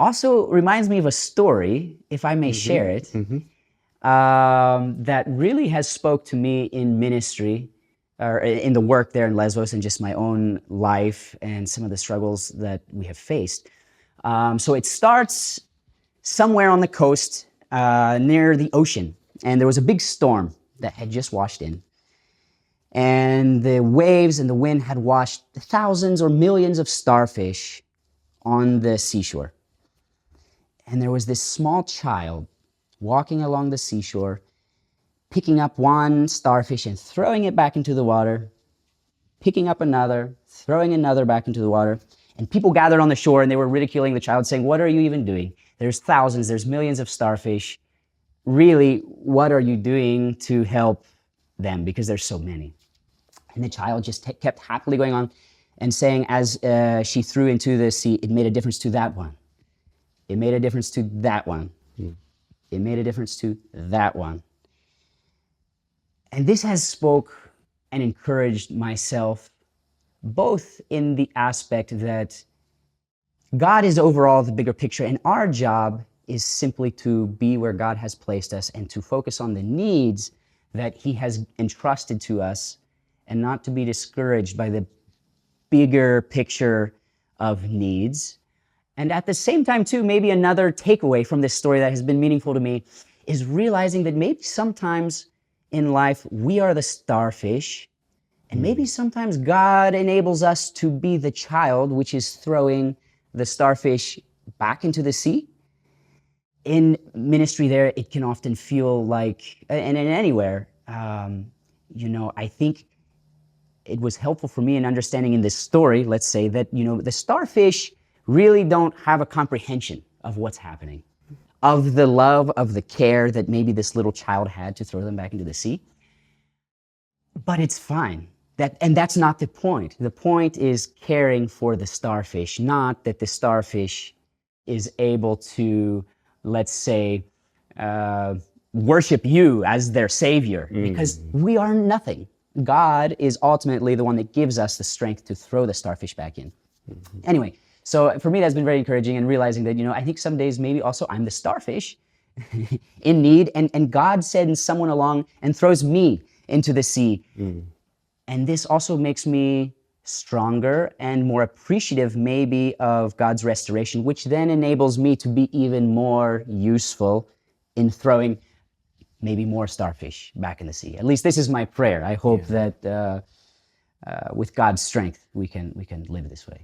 also reminds me of a story, if I may share it, that really has spoke to me in ministry, or in the work there in Lesbos, and just my own life and some of the struggles that we have faced. So it starts somewhere on the coast near the ocean, and there was a big storm that had just washed in. And the waves and the wind had washed thousands or millions of starfish on the seashore. And there was this small child walking along the seashore, picking up one starfish and throwing it back into the water, picking up another, throwing another back into the water. And people gathered on the shore and they were ridiculing the child, saying, "What are you even doing? There's thousands, there's millions of starfish. Really, what are you doing to help them? Because there's so many." And the child just kept happily going on and saying, as she threw into the sea, "It made a difference to that one. It made a difference to that one. It made a difference to that one." And this has spoke and encouraged myself, both in the aspect that God is overall the bigger picture, and our job is simply to be where God has placed us and to focus on the needs that He has entrusted to us, and not to be discouraged by the bigger picture of needs. And at the same time, too, maybe another takeaway from this story that has been meaningful to me is realizing that maybe sometimes in life we are the starfish, and maybe sometimes God enables us to be the child, which is throwing the starfish back into the sea. In ministry there, it can often feel like, and in anywhere, I think it was helpful for me in understanding in this story, let's say, that, the starfish really don't have a comprehension of what's happening, of the love, of the care that maybe this little child had to throw them back into the sea. But it's fine. And that's not the point. The point is caring for the starfish, not that the starfish is able to, let's say, worship you as their savior, because we are nothing. God is ultimately the one that gives us the strength to throw the starfish back in. Anyway, so for me, that's been very encouraging, and realizing that, I think some days maybe also I'm the starfish in need, and God sends someone along and throws me into the sea. And this also makes me stronger and more appreciative maybe of God's restoration, which then enables me to be even more useful in throwing maybe more starfish back in the sea. At least this is my prayer. I hope that with God's strength, we can live this way.